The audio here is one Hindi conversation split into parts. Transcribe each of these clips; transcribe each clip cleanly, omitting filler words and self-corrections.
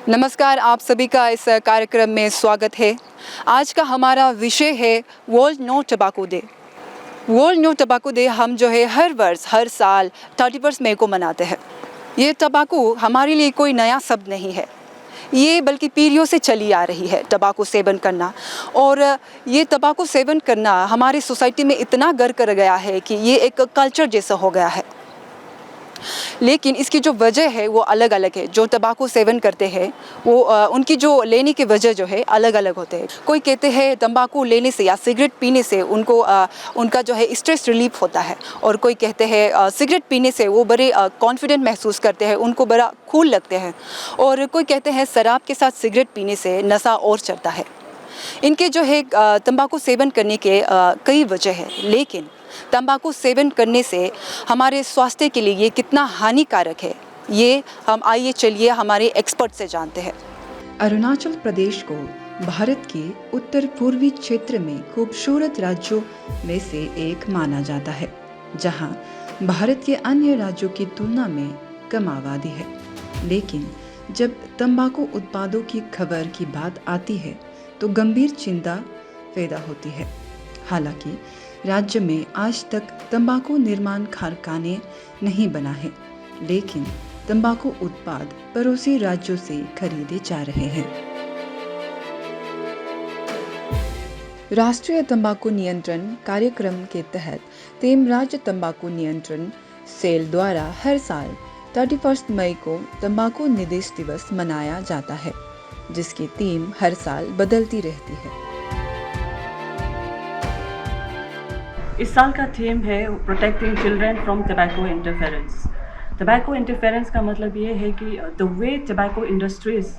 नमस्कार, आप सभी का इस कार्यक्रम में स्वागत है। आज का हमारा विषय है world no tobacco day. World no tobacco day हम जो है हर वर्ष हर साल 31 मई को मनाते हैं। ये टबैको हमारे लिए कोई नया शब्द नहीं है, ये बल्कि पीढ़ियों से चली आ रही है टबैको सेवन करना। और ये टबैको सेवन करना हमारी सोसाइटी में इतना घर कर गया है कि ये एक कल्चर जैसा हो गया है। लेकिन इसकी जो वजह है वो अलग अलग है। जो तंबाकू सेवन करते हैं वो उनकी जो लेने की वजह जो है अलग अलग होते हैं। कोई कहते हैं तंबाकू लेने से या सिगरेट पीने से उनका जो है स्ट्रेस रिलीफ होता है, और कोई कहते हैं सिगरेट पीने से वो बड़े कॉन्फिडेंट महसूस करते हैं, उनको बड़ा कूल लगते हैं। और कोई कहते हैं शराब के साथ सिगरेट पीने से नशा और चढ़ता है। इनके जो है तंबाकू सेवन करने के कई वजह है, लेकिन तंबाकू सेवन करने से हमारे स्वास्थ्य के लिए ये कितना हानिकारक है, ये हम आइए चलिए हमारे एक्सपर्ट से जानते हैं। अरुणाचल प्रदेश को भारत के उत्तर पूर्वी क्षेत्र में खूबसूरत राज्यों में से एक माना जाता है, जहां भारत के अन्य राज्यों की तुलना में कम आबादी है। लेकिन जब तंबाकू उत्पादों की खबर की बात आती है तो गंभीर चिंता पैदा होती है। हालांकि राज्य में आज तक तंबाकू निर्माण कारखाने नहीं बना है, लेकिन तंबाकू उत्पाद पड़ोसी राज्यों से खरीदे जा रहे हैं। राष्ट्रीय तंबाकू नियंत्रण कार्यक्रम के तहत तेम राज्य तंबाकू नियंत्रण सेल द्वारा हर साल 31 मई को तंबाकू निदेश दिवस मनाया जाता है, जिसकी थीम हर साल बदलती रहती है। इस साल का थीम है protecting children from tobacco interference. Tobacco interference का मतलब ये है कि the way tobacco industries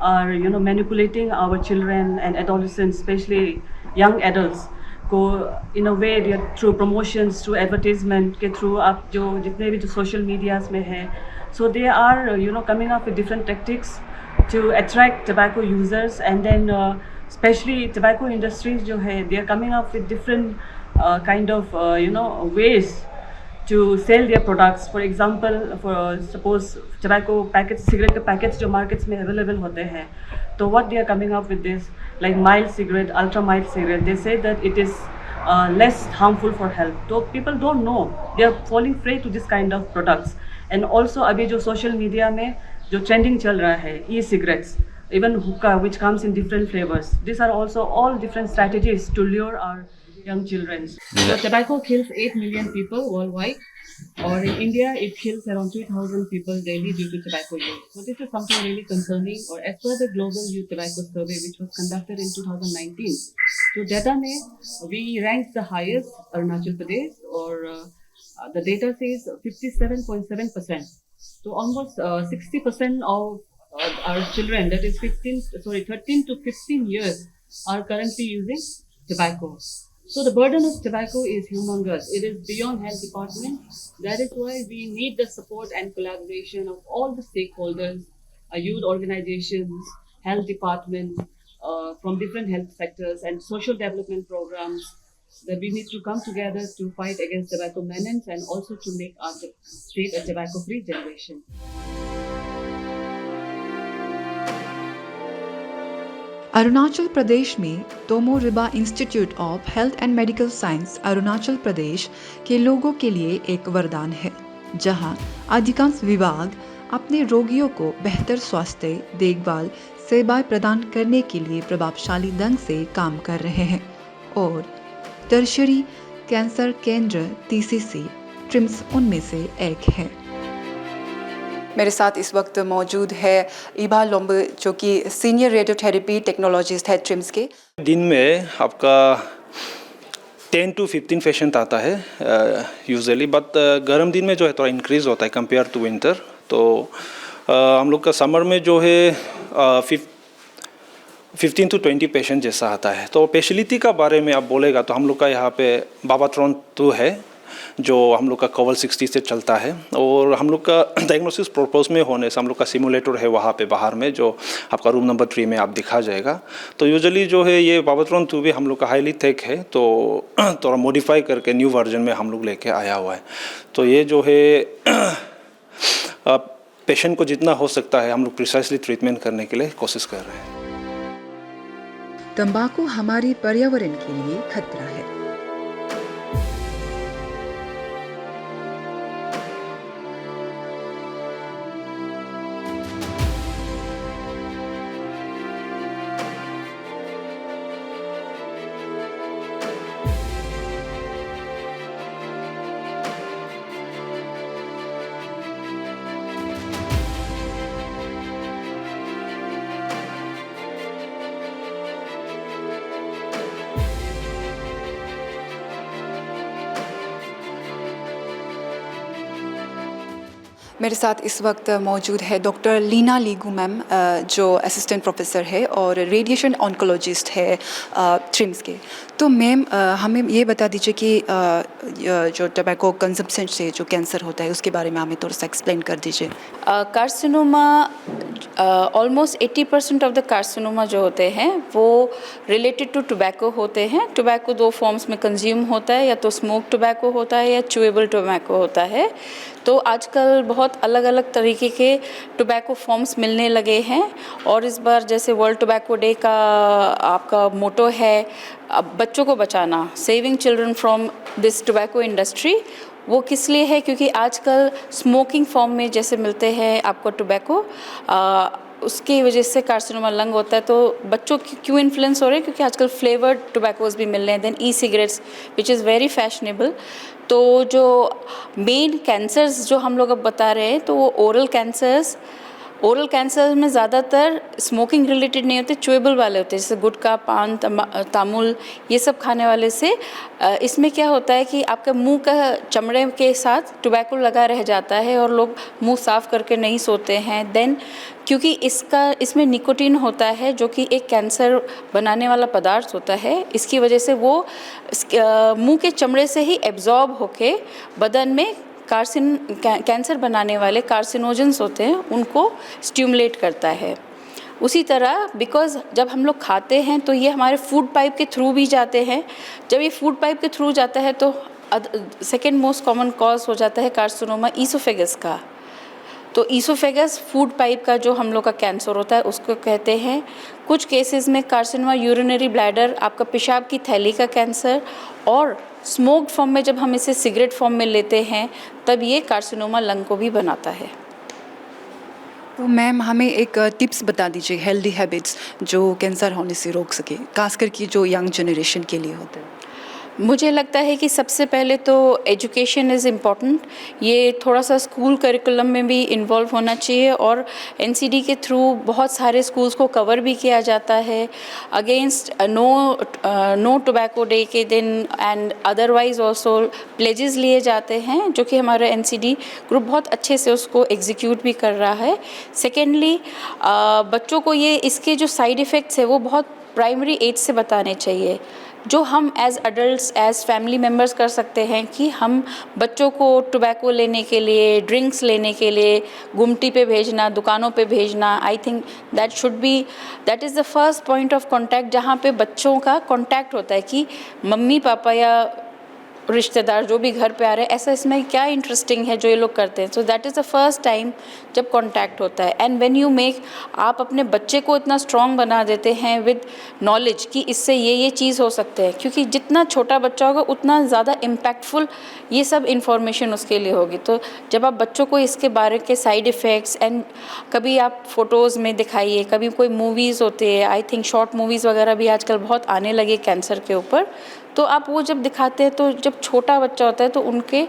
are manipulating our children and adolescents, especially young adults को in a way through promotions, through advertisement के थ्रू आप जो जितने भी जो सोशल मीडियाज में है, so they are coming up with different tactics to attract tobacco users, and then especially tobacco industries जो है they are coming up with different kind of ways to sell their products. For example, for suppose tobacco packets, cigarette के packets जो markets में available होते हैं, तो what they are coming up with this like mild cigarette, ultra mild cigarette, they say that it is less harmful for health. So people don't know, they are falling prey to this kind of products. And also अभी जो social media में जो ट्रेंडिंग चल रहा है ई cigarettes, even hookah which comes in different flavours, this are also all different strategies to lure our young children. So tobacco kills 8 million people worldwide, or in India it kills around 3,000 people daily due to tobacco use. So this is something really concerning. Or as per the Global Youth Tobacco Survey which was conducted in 2019, so data में we ranked the highest, Arunachal Pradesh, or the data says 57.7%. So almost 60% of our children, that is 13 to 15 years, are currently using tobacco. So the burden of tobacco is humongous. It is beyond health department. That is why we need the support and collaboration of all the stakeholders, youth organizations, health department, from different health sectors and social development programs, that we need to come together to fight against tobacco menace and also to make our state a tobacco-free generation. Arunachal Pradesh में Tomo Riba institute of health and medical science Arunachal Pradesh के लोगों के लिए एक वरदान है, जहां अधिकांश विभाग अपने रोगियों को बेहतर स्वास्थ्य देखभाल सेवाएं प्रदान करने के लिए प्रभावशाली ढंग से काम कर रहे हैं। और टर्शरी कैंसर केंद्र TCC ट्रिम्स उनमें से एक है। मेरे साथ इस वक्त मौजूद है इबा लोम्ब, जो कि सीनियर रेडियोथेरेपी टेक्नोलॉजिस्ट है ट्रिम्स के। दिन में आपका 10 to 15 पेशेंट आता है यूजुअली, बट गर्म दिन में जो है थोड़ा इंक्रीज़ होता है कंपेयर टू विंटर। तो हम लोग का समर में जो है 15 to 20 पेशेंट जैसा आता है। तो स्पेशलिटी का बारे में आप बोलेगा तो हम लोग का यहाँ पे बाबाट्रॉन 2 है, जो हम लोग का कवर 60 से चलता है। और हम लोग का डायग्नोसिस पर्पस में होने से हम लोग का सिमुलेटर है वहाँ पे बाहर में, जो आपका रूम नंबर 3 में आप दिखा जाएगा। तो यूजुअली जो है ये बाबाट्रॉन 2 भी हम लोग का हाईली टेक है, तो थोड़ा मॉडिफाई करके न्यू वर्जन में हम लोग लेके आया हुआ है। तो ये जो है पेशेंट को जितना हो सकता है हम लोग प्रिसाइसली ट्रीटमेंट करने के लिए कोशिश कर रहे हैं। तंबाकू हमारी पर्यावरण के लिए खतरा है। मेरे साथ इस वक्त मौजूद है डॉक्टर लीना लीगू मैम, जो असिस्टेंट प्रोफेसर है और रेडिएशन ऑन्कोलॉजिस्ट है ट्रिम्स के। तो मैम हमें ये बता दीजिए कि जो टबैको कंजम्पशन से जो कैंसर होता है उसके बारे में हमें थोड़ा सा एक्सप्लेन कर दीजिए। Carcinoma almost 80% of the carcinoma जो होते हैं वो रिलेटेड टू टोबैको होते हैं। टोबैको 2 फॉर्म्स में कंज्यूम होता है, या तो स्मोक टोबैको होता है या च्यूएबल टोबैको होता है। तो आजकल बहुत अलग अलग तरीके के टोबैको फॉर्म्स मिलने लगे हैं, और इस बार जैसे वर्ल्ड टोबैको डे का आपका मोटो है बच्चों को बचाना, saving children from this tobacco industry. वो किस लिए है? क्योंकि आजकल स्मोकिंग फॉर्म में जैसे मिलते हैं आपको टोबैको, उसकी वजह से कार्सिनोमा लंग होता है। तो बच्चों क्यों इन्फ्लुएंस हो रहे हैं? क्योंकि आजकल फ्लेवर्ड टोबैकोज भी मिल रहे हैं, then e cigarettes which is very fashionable. तो जो मेन कैंसर्स जो हम लोग अब बता रहे हैं, तो वो ओरल कैंसर में ज़्यादातर स्मोकिंग रिलेटेड नहीं होते, च्यूएबल वाले होते हैं, जैसे गुटखा, पान, तामुल, ये सब खाने वाले से। इसमें क्या होता है कि आपका मुंह का चमड़े के साथ टोबैको लगा रह जाता है और लोग मुंह साफ़ करके नहीं सोते हैं। देन क्योंकि इसमें निकोटीन होता है जो कि एक कैंसर बनाने वाला पदार्थ होता है, इसकी वजह से वो मुंह के चमड़े से ही एब्जॉर्ब होके बदन में कैंसर बनाने वाले कार्सिनोजेंस होते हैं उनको स्टिमुलेट करता है। उसी तरह बिकॉज़ जब हम लोग खाते हैं तो ये हमारे फूड पाइप के थ्रू भी जाते हैं। जब ये फूड पाइप के थ्रू जाता है तो सेकेंड मोस्ट कॉमन कॉज हो जाता है कार्सिनोमा ईसोफेगस का। तो ईसोफेगस फूड पाइप का जो हम लोग का कैंसर होता है उसको कहते हैं। कुछ केसेस में कार्सिनोमा यूरिनरी ब्लैडर, आपका पेशाब की थैली का कैंसर, और स्मोक्ड फॉर्म में जब हम इसे सिगरेट फॉर्म में लेते हैं तब ये कार्सिनोमा लंग को भी बनाता है। तो मैम हमें एक टिप्स बता दीजिए, हेल्दी हैबिट्स जो कैंसर होने से रोक सके, खासकर कि जो यंग जनरेशन के लिए होते हैं। मुझे लगता है कि सबसे पहले तो एजुकेशन इज़ इम्पॉर्टेंट। ये थोड़ा सा स्कूल करिकुलम में भी इन्वॉल्व होना चाहिए, और एनसीडी के थ्रू बहुत सारे स्कूल्स को कवर भी किया जाता है अगेंस्ट नो टोबैको डे के दिन, एंड अदरवाइज ऑल्सो प्लेजेस लिए जाते हैं जो कि हमारा एनसीडी ग्रुप बहुत अच्छे से उसको एग्जीक्यूट भी कर रहा है। सेकेंडली बच्चों को ये इसके जो साइड इफ़ेक्ट्स है वो बहुत प्राइमरी एज से बताने चाहिए, जो हम as adults as family members कर सकते हैं कि हम बच्चों को टोबैको लेने के लिए, ड्रिंक्स लेने के लिए गुमटी पे भेजना, दुकानों पे भेजना। I think that is the first point of contact जहाँ पे बच्चों का कॉन्टैक्ट होता है कि मम्मी पापा या रिश्तेदार जो भी घर पे आ रहे हैं, ऐसा इसमें क्या इंटरेस्टिंग है जो ये लोग करते हैं। So that is the first time जब कांटेक्ट होता है। एंड व्हेन यू मेक, आप अपने बच्चे को इतना स्ट्रॉन्ग बना देते हैं विद नॉलेज कि इससे ये चीज़ हो सकते हैं, क्योंकि जितना छोटा बच्चा होगा उतना ज़्यादा इम्पैक्टफुल ये सब इन्फॉर्मेशन उसके लिए होगी। तो जब आप बच्चों को इसके बारे के साइड इफ़ेक्ट्स एंड कभी आप फ़ोटोज़ में दिखाइए, कभी कोई मूवीज़ होती है, आई थिंक शॉर्ट मूवीज़ वगैरह भी आजकल बहुत आने लगे कैंसर के ऊपर, तो आप वो जब दिखाते हैं तो जब छोटा बच्चा होता है तो उनके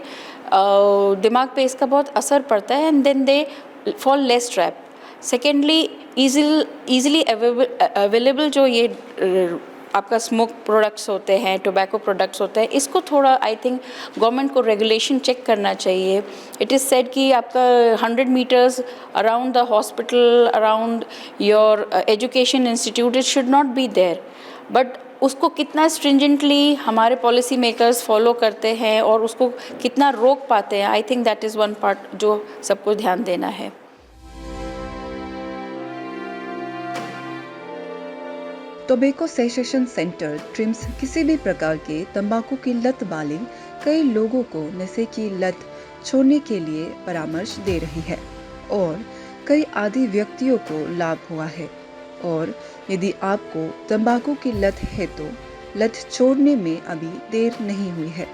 दिमाग पे इसका बहुत असर पड़ता है, and then they fall less trap. Secondly easily available जो ये आपका स्मोक प्रोडक्ट्स होते हैं, टोबैको प्रोडक्ट्स होते हैं, इसको थोड़ा आई थिंक गवर्नमेंट को रेगुलेशन चेक करना चाहिए। इट इज़ सेड कि आपका 100 metres around the hospital, around your education institute, it should not be there. But उसको कितना स्ट्रिंजेंटली हमारे पॉलिसी मेकर्स फॉलो करते हैं और उसको कितना रोक पाते हैं, I think that is one part जो सबको ध्यान देना है। टोबैको सेसेशन सेंटर ट्रिम्स किसी भी प्रकार के तंबाकू की लत वाले कई लोगों को नशे की लत छोड़ने के लिए परामर्श दे रही है और कई आदि व्यक्तियों को लाभ हुआ है। और यदि आपको तंबाकू की लत है तो लत छोड़ने में अभी देर नहीं हुई है।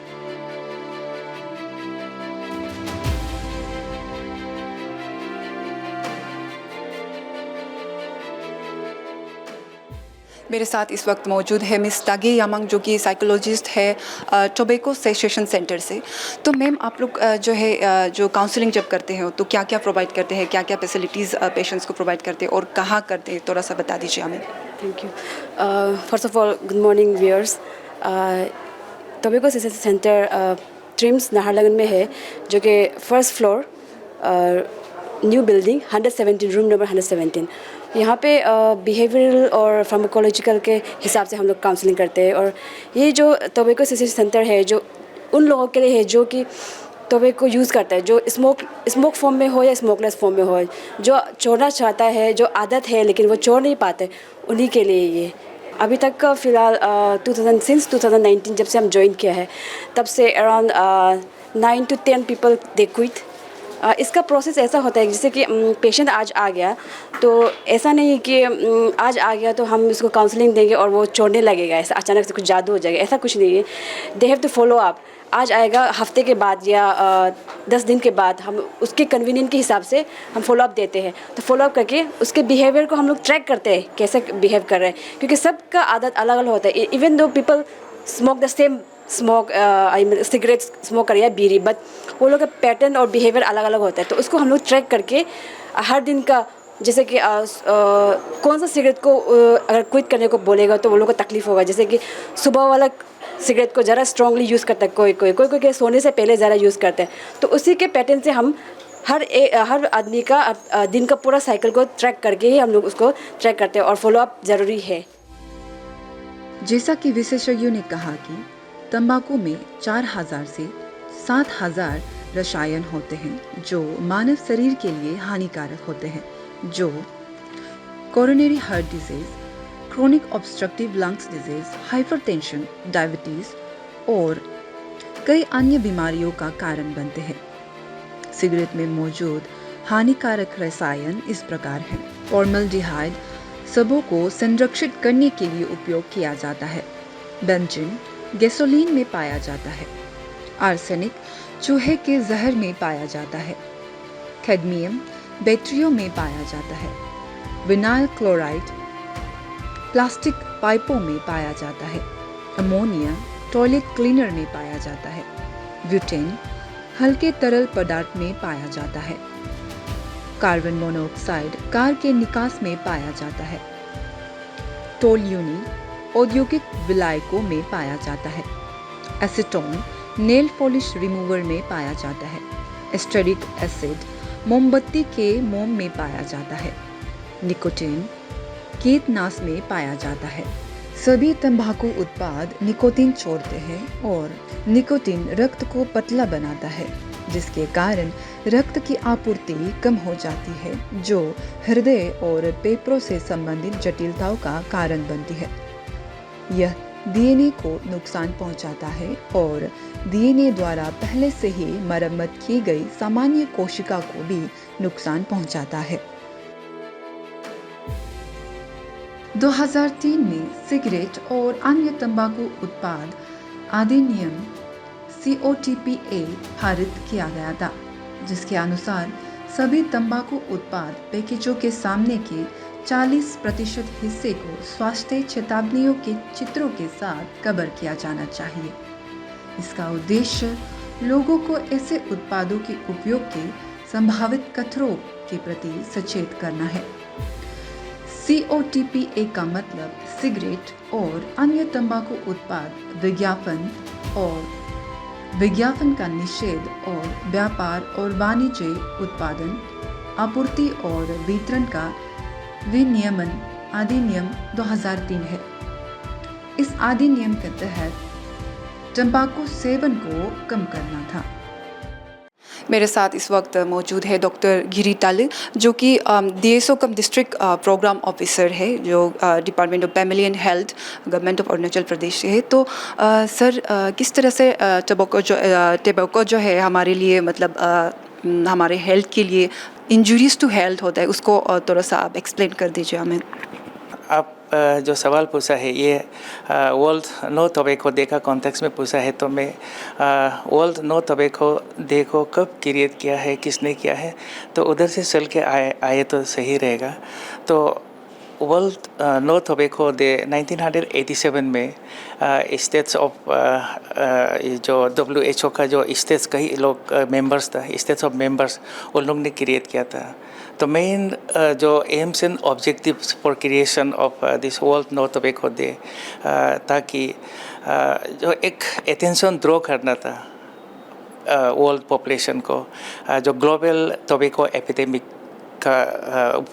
मेरे साथ इस वक्त मौजूद है मिस तागी यामंग, जो कि साइकोलॉजिस्ट है टोबैको सेशन सेंटर से। तो मैम, आप लोग जो है जो काउंसलिंग जब करते हैं तो क्या क्या प्रोवाइड करते हैं, क्या क्या फैसिलिटीज़ पेशेंट्स को प्रोवाइड करते हैं और कहाँ करते हैं, थोड़ा सा बता दीजिए हमें। Thank you. First of all, good morning, viewers. Tobacco session centre TRIMS Naharlagun में है, जो कि first floor, new building, 117, room number 117। यहाँ पे बिहेवियरल और फार्माकोलॉजिकल के हिसाब से हम लोग काउंसलिंग करते हैं। और ये जो टोबैको सेशन सेंटर है, जो उन लोगों के लिए है जो कि टोबैको यूज़ करता है, जो स्मोक फॉर्म में हो या स्मोकलेस फॉर्म में हो, जो छोड़ना चाहता है, जो आदत है लेकिन वो छोड़ नहीं पाते, उन्हीं के लिए ये। अभी तक का फ़िलहाल 2019 जब से हम ज्वाइन किया है, तब से around 9 to 10 people they quit. इसका प्रोसेस ऐसा होता है जैसे कि पेशेंट आज आ गया तो ऐसा नहीं कि आज आ गया तो हम उसको काउंसलिंग देंगे और वो छोड़ने लगेगा, ऐसा अचानक से कुछ जादू हो जाएगा, ऐसा कुछ नहीं है। They have to follow up. आज आएगा, हफ्ते के बाद या 10 दिन के बाद हम उसके कन्वीनियंट के हिसाब से हम फॉलो अप देते हैं। तो फॉलो अप करके उसके बिहेवियर को हम लोग ट्रैक करते हैं, कैसे बिहेव कर रहे हैं, क्योंकि सबका आदत अलग अलग होता है। Even though people smoke the same smoke, cigarette smoke कर या बीड़ी, बट वो लोग का पैटर्न और बिहेवियर अलग अलग होता है। तो उसको हम लोग ट्रैक करके हर दिन का, जैसे कि कौन सा सिगरेट को अगर क्विट करने को बोलेगा तो वो लोग को तकलीफ़ होगा। जैसे कि सुबह वाला सिगरेट को ज़रा स्ट्रांगली यूज़ करता है, कोई सोने से पहले ज़रा यूज़ करते हैं। तो उसी के पैटर्न से हम हर आदमी का दिन का पूरा साइकिल को ट्रैक करके ही हम लोग उसको ट्रैक करते हैं और फॉलो अप ज़रूरी है। जैसा कि विशेषज्ञों ने कहा कि तंबाकू में 4000 से 7000 रसायन होते हैं जो मानव शरीर के लिए हानिकारक होते हैं, जो coronary heart disease, chronic obstructive lungs disease, hypertension, diabetes और कई अन्य बीमारियों का कारण बनते हैं। सिगरेट में मौजूद हानिकारक रसायन इस प्रकार हैं। फॉर्मल्डिहाइड सबों को संरक्षित करने के लिए उपयोग किया जाता है। बेंजीन गैसोलीन में पाया जाता है। आर्सेनिक चूहे के जहर में पाया जाता है। कैडमियम बैटरियों में पाया जाता है। विनाइल क्लोराइड प्लास्टिक पाइपों में पाया जाता है। अमोनिया टॉयलेट क्लीनर में पाया जाता है। ब्यूटेन हल्के तरल पदार्थ में पाया जाता है। कार्बन मोनोऑक्साइड कार के निकास में पाया जाता है। टोल्यूनी औद्योगिक विलायकों में पाया जाता है। एसीटोन नेल पॉलिश रिमूवर में पाया जाता है। एस्टेरिक एसिड मोमबत्ती के मोम में पाया जाता है। निकोटीन कीटनाश में पाया जाता है। सभी तंबाकू उत्पाद निकोटीन छोड़ते हैं और निकोटीन रक्त को पतला बनाता है, जिसके कारण रक्त की आपूर्ति कम हो जाती है, जो हृदय और फेफड़ों से संबंधित जटिलताओं का कारण बनती है। यह डीएनए को नुकसान पहुंचाता है और डीएनए द्वारा पहले से ही मरम्मत की गई सामान्य कोशिका को भी नुकसान पहुंचाता है। 2003 में सिगरेट और अन्य तंबाकू उत्पाद अधिनियम COTPA पारित किया गया था, जिसके अनुसार सभी तंबाकू उत्पाद पैकेजों के सामने के 40% हिस्से को स्वास्थ्य चेतावनियों के चित्रों के साथ कवर किया जाना चाहिए। इसका उद्देश्य लोगों को ऐसे उत्पादों के उपयोग के संभावित खतरों के प्रति सचेत करना है। COTPA का मतलब सिगरेट और अन्य तंबाकू उत्पाद विज्ञापन का निषेध और व्यापार और वाणिज्य उत्पादन, आपूर्ति और वितरण का विनियमन अधिनियम 2003 है। इस अधिनियम के तहत तंबाकू सेवन को कम करना था। मेरे साथ इस वक्त मौजूद है डॉक्टर गिरी ताले, जो कि DSO cum district program officer है, जो department of family and health government of Arunachal Pradesh से है। तो सर, किस तरह से टबैको जो है हमारे लिए, मतलब हमारे हेल्थ के लिए इंजरीज टू हेल्थ होता है, उसको थोड़ा सा आप एक्सप्लेन कर दीजिए हमें। आप जो सवाल पूछा है ये वर्ल्ड नो टोबैको डे का कॉन्टेक्स्ट में पूछा है, तो मैं वर्ल्ड नो टोबैको डे को कब क्रिएट किया है, किसने किया है, तो उधर से चल के आए तो सही रहेगा। तो वर्ल्ड नो टोबैको डे 1987 में स्टेट्स ऑफ जो WHO का जो स्टेट्स कई लोग मेंबर्स था, स्टेट्स ऑफ मेंबर्स, उन लोग ने क्रिएट किया था। तो मेन जो aims and objectives for creation of this world no tobacco day, ताकि जो एक अटेंशन ड्रॉ करना था वर्ल्ड पॉपुलेशन को जो ग्लोबल टोबैको एपिडेमिक का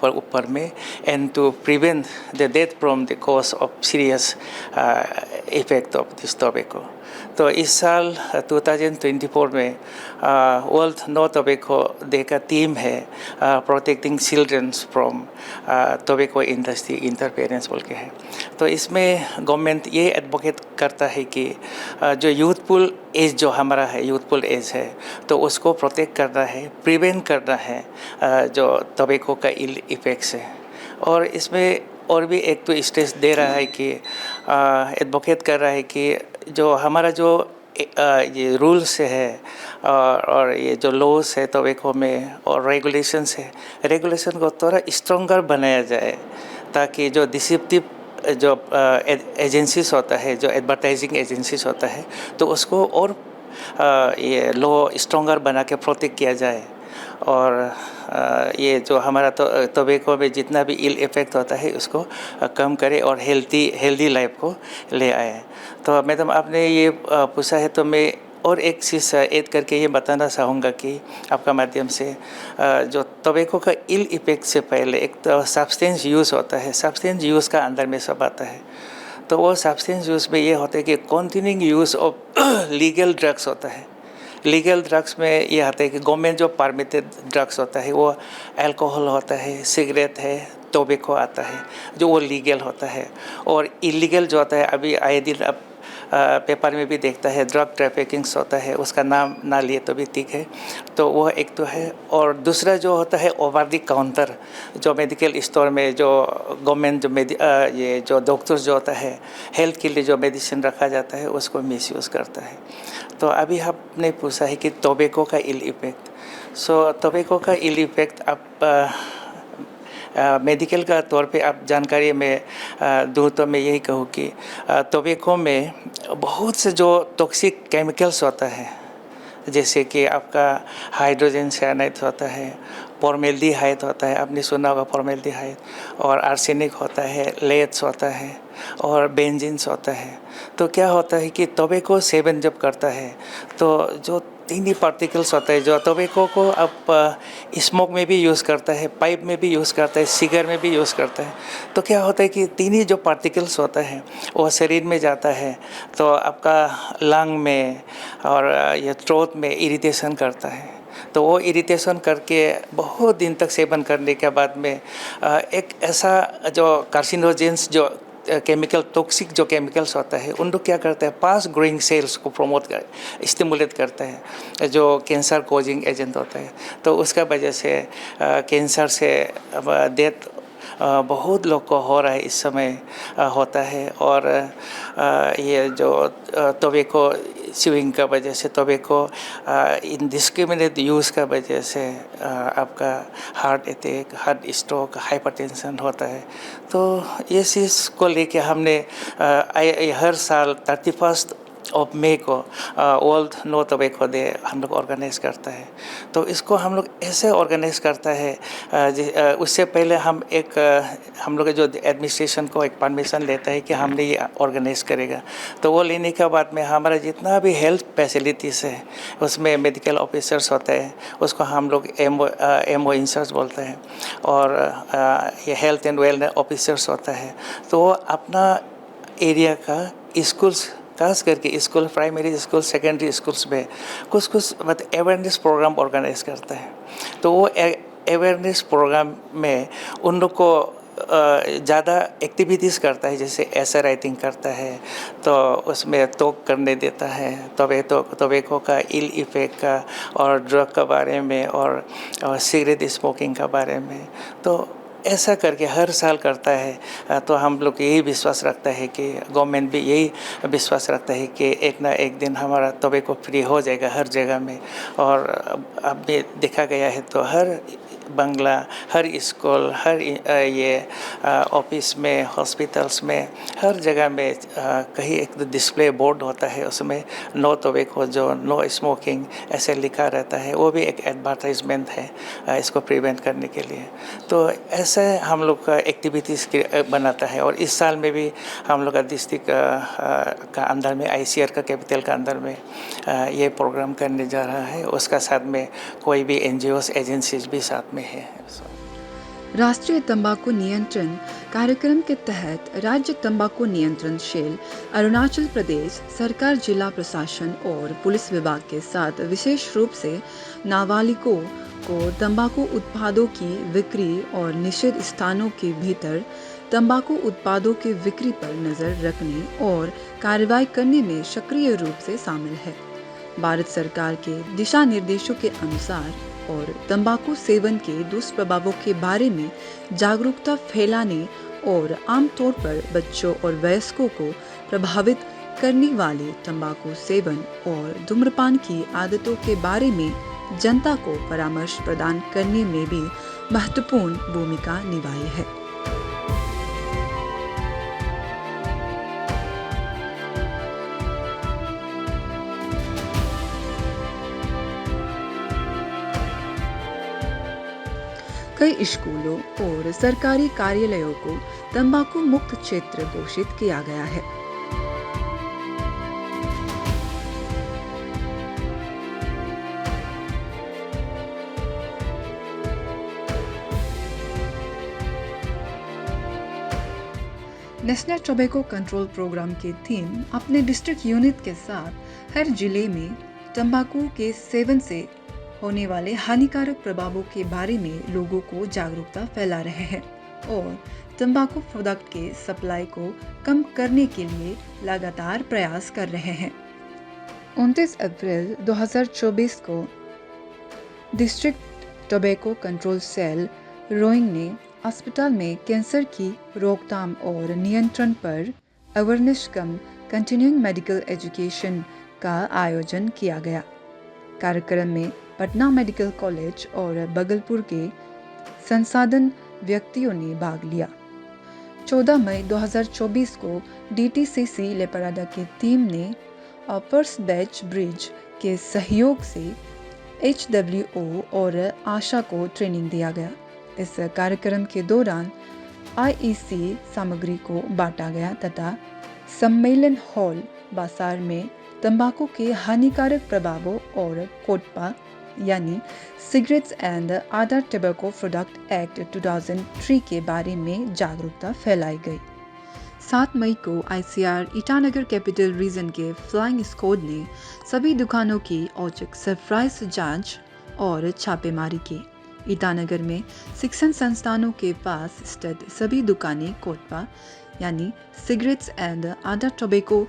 ऊपर में, and to prevent the death from the cause of serious effect of this tobacco. तो इस साल 2024 में वर्ल्ड नो टोबैको डे का थीम है protecting childrens from tobacco industry interference बोल के है। तो इसमें गवर्नमेंट ये एडवोकेट करता है कि जो यूथफुल एज जो हमारा है, यूथफुल एज है, तो उसको प्रोटेक्ट करना है, प्रिवेंट करना है जो टोबैको का इल इफेक्ट्स है। और इसमें और भी एक तो स्ट्रेस दे रहा है कि एडवोकेट कर रहा है कि जो हमारा जो ये रूल्स है और ये जो लॉज है टोबैको में और रेगुलेशंस है, रेगुलेशन को थोड़ा स्ट्रॉन्गर बनाया जाए, ताकि जो डिसेप्टिव जो एजेंसीज होता है, जो एडवर्टाइजिंग एजेंसीज होता है, तो उसको और ये लॉ स्ट्रॉन्गर बना के प्रोटेक्ट किया जाए। और ये जो हमारा टोबैको में जितना भी इल इफेक्ट होता है उसको कम करे और हेल्दी लाइफ को ले आए। तो मैडम आपने ये पूछा है, तो मैं और एक चीज़ ऐड करके ये बताना चाहूँगा कि आपका माध्यम से जो टोबैको का इल इफेक्ट से पहले एक तो सब्सटेंस यूज़ होता है, सब्सटेंस यूज़ का अंदर में सब आता है। तो वो सब्सटेंस यूज़ में ये होता है कि continuing use of legal drugs होता है। लीगल ड्रग्स में ये आता है कि गवर्नमेंट जो परमिटेड ड्रग्स होता है वो अल्कोहल होता है, सिगरेट है, टोबैको आता है जो वो लीगल होता है। और इलीगल जो होता है, अभी आए दिन अब पेपर में भी देखता है ड्रग ट्रैफिकिंग्स होता है, उसका नाम ना लिए तो भी ठीक है। तो वो एक तो है। और दूसरा जो होता है ओवर द काउंटर, जो मेडिकल स्टोर में जो गवर्नमेंट जो ये जो डॉक्टर्स जो होता है हेल्थ के लिए जो मेडिसिन रखा जाता है उसको मिसयूज़ करता है। तो अभी आपने पूछा है कि टोबैको का इल इफेक्ट। सो टोबैको का इल इफेक्ट आप मेडिकल का तौर पे आप जानकारी में दूँ तो मैं यही कहूँ कि टोबैको में बहुत से जो टॉक्सिक केमिकल्स होता है, जैसे कि आपका हाइड्रोजन साइनाइड होता है, फॉर्मेल्डिहाइड होता है, आपने सुना होगा फॉर्मेल्डिहाइड, और आर्सेनिक होता है, लेड्स होता है और बेंजीन्स होता है। तो क्या होता है कि टोबैको सेवन जब करता है तो जो तीन ही पार्टिकल्स होता है, जो टोबैको को आप स्मोक में भी यूज़ करता है, पाइप में भी यूज़ करता है, सिगर में भी यूज़ करता है। तो क्या होता है कि तीन ही जो पार्टिकल्स होता है वो शरीर में जाता है तो आपका लंग में और ये थ्रोट में इरिटेशन करता है। तो वो इरिटेशन करके बहुत दिन तक सेवन करने के बाद में एक ऐसा जो कार्सिनोजेंस जो केमिकल टॉक्सिक जो केमिकल्स होता है उन लोग क्या करता है, फास्ट ग्रोइंग सेल्स को प्रमोट कर स्टिमुलेट करता है, जो कैंसर कॉजिंग एजेंट होता है। तो उसका वजह से कैंसर से डेथ बहुत लोग को हो रहा है इस समय होता है। और ये जो टोबैको स्विंग का वजह से, टोबैको इनडिस्क्रिमिनेट यूज़ का वजह से आपका heart attack, heart stroke, hypertension होता है। तो ये चीज़ को लेके हमने हर साल 31 ऑफ मई को वर्ल्ड नो टोबैको डे हम लोग ऑर्गेनाइज़ करता है। तो इसको हम लोग ऐसे ऑर्गेनाइज़ करता है उससे पहले हम लोग जो एडमिनिस्ट्रेशन को एक परमिशन लेता है कि हमने ये ऑर्गेनाइज़ करेगा। तो वो लेने के बाद में हमारा जितना भी हेल्थ फैसिलिटीज़ है उसमें मेडिकल ऑफिसर्स होते हैं, उसको हम लोग एमओ इंचार्ज बोलते हैं, और ये हेल्थ एंड वेलनेस ऑफिसर्स होता है। तो वो अपना एरिया का स्कूल्स, खास करके school, primary school, secondary schools में कुछ मतलब अवेयरनेस प्रोग्राम ऑर्गेनाइज करता है। तो वो अवेयरनेस प्रोग्राम में उन लोग को ज़्यादा एक्टिविटीज़ करता है, जैसे ऐसा राइटिंग करता है तो उसमें टॉक करने देता है टोबैको का इल इफ़ेक्ट का और ड्रग के बारे में और सिगरेट स्मोकिंग का बारे में। तो ऐसा करके हर साल करता है। तो हम लोग यही विश्वास रखता है कि गवर्नमेंट भी यही विश्वास रखता है कि एक ना एक दिन हमारा टोबैको फ्री हो जाएगा हर जगह में। और अब भी देखा गया है तो हर बंगला, हर स्कूल, हर ये ऑफिस में, हॉस्पिटल्स में, हर जगह में कहीं एक डिस्प्ले बोर्ड होता है, उसमें नो टोबैको जो नो स्मोकिंग ऐसे लिखा रहता है। वो भी एक एडवर्टाइजमेंट है इसको प्रिवेंट करने के लिए। तो ऐसे हम लोग का एक्टिविटीज़ बनाता है। और इस साल में भी हम लोग का डिस्ट्रिक्ट का अंदर में ICR का कैपिटल का अंदर में ये प्रोग्राम करने जा रहा है। उसका साथ में कोई भी NGOs एजेंसीज भी साथ में है। राष्ट्रीय तंबाकू नियंत्रण कार्यक्रम के तहत राज्य तंबाकू नियंत्रण सेल अरुणाचल प्रदेश सरकार, जिला प्रशासन और पुलिस विभाग के साथ विशेष रूप से नाबालिगों को तंबाकू उत्पादों की बिक्री और निषिद्ध स्थानों के भीतर तंबाकू उत्पादों की बिक्री पर नजर रखने और कार्रवाई करने में सक्रिय रूप से शामिल है। भारत सरकार के दिशा निर्देशों के अनुसार और तंबाकू सेवन के दुष्प्रभावों के बारे में जागरूकता फैलाने और आमतौर पर बच्चों और वयस्कों को प्रभावित करने वाले तंबाकू सेवन और धूम्रपान की आदतों के बारे में जनता को परामर्श प्रदान करने में भी महत्वपूर्ण भूमिका निभाई है। कई स्कूलों और सरकारी कार्यालयों को तंबाकू मुक्त क्षेत्र घोषित किया गया है। नेशनल टोबैको कंट्रोल प्रोग्राम की टीम अपने डिस्ट्रिक्ट यूनिट के साथ हर जिले में तंबाकू के सेवन से होने वाले हानिकारक प्रभावों के बारे में लोगों को जागरूकता फैला रहे हैं और तंबाकू प्रोडक्ट के सप्लाई को कम करने के लिए लगातार प्रयास कर रहे हैं। 29 अप्रैल 2024 को district tobacco control cell Roing ने अस्पताल में कैंसर की रोकथाम और नियंत्रण पर awareness cum continuing medical education का आयोजन किया गया। कार्यक्रम में पटना मेडिकल कॉलेज और बगलपुर के संसाधन व्यक्तियों ने भाग लिया। 14 मई 2024 को DTCC लेपराडा की टीम ने फर्स्ट बैच ब्रिज के सहयोग से HWO और आशा को ट्रेनिंग दिया गया। इस कार्यक्रम के दौरान IEC सामग्री को बांटा गया तथा सम्मेलन हॉल बाजार में तंबाकू के हानिकारक प्रभावों और कोटपा यानी cigarettes and other tobacco product act 2003 के बारे में जागरूकता फैलाई गई। 7 मई को ICR ईटानगर कैपिटल रीजन के फ्लाइंग स्क्वाड ने सभी दुकानों की औचक सरप्राइज जांच और छापेमारी की। ईटानगर में शिक्षण संस्थानों के पास स्थित सभी दुकानें कोटपा यानी cigarettes and other tobacco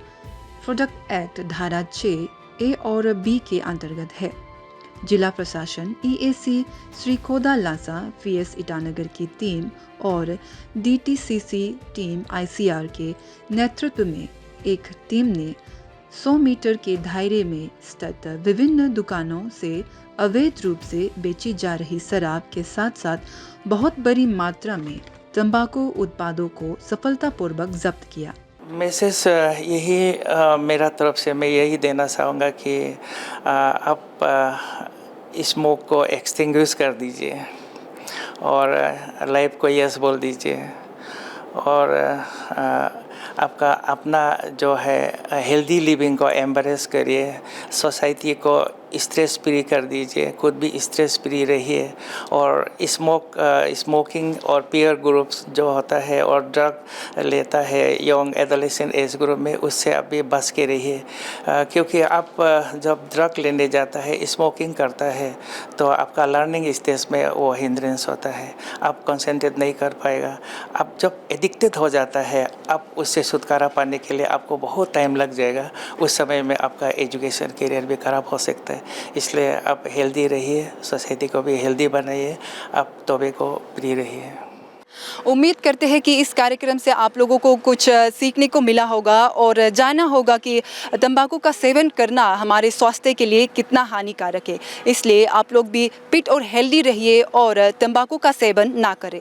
product act धारा 6A और B के अंतर्गत है। जिला प्रशासन EAC श्री खोदा लासा VS ईटानगर की टीम और DTCC टीम ICR के नेतृत्व में एक टीम ने 100 मीटर के दायरे में स्थित विभिन्न दुकानों से अवैध रूप से बेची जा रही शराब के साथ साथ बहुत बड़ी मात्रा में तंबाकू उत्पादों को सफलतापूर्वक जब्त किया। मैसेज यही मेरा तरफ से मैं यही देना चाहूँगा कि आप स्मोक को एक्सटिंग्विश कर दीजिए और लाइफ को यस बोल दीजिए और आपका अपना जो है हेल्दी लिविंग को एम्ब्रेस करिए, सोसाइटी को स्ट्रेस फ्री कर दीजिए, खुद भी स्ट्रेस फ्री रहिए और स्मोकिंग और पीयर ग्रुप्स जो होता है और ड्रग लेता है यंग एडोलेसेंट एज ग्रुप में, उससे आप भी बच के रहिए। क्योंकि आप जब ड्रग लेने जाता है, स्मोकिंग करता है, तो आपका लर्निंग स्टेज में वो हिंड्रेंस होता है, आप कंसंट्रेट नहीं कर पाएगा। आप जब एडिक्टेड हो जाता है, आप उससे छुटकारा पाने के लिए आपको बहुत टाइम लग जाएगा। उस समय में आपका एजुकेशन करियर भी ख़राब हो सकता है। इसलिए आप हेल्दी रहिए, सोसाइटी को भी हेल्दी बनाइए, आप टोबैको फ्री रहिए। उम्मीद करते हैं कि इस कार्यक्रम से आप लोगों को कुछ सीखने को मिला होगा और जाना होगा कि तंबाकू का सेवन करना हमारे स्वास्थ्य के लिए कितना हानिकारक है। इसलिए आप लोग भी फिट और हेल्दी रहिए और तंबाकू का सेवन ना करें।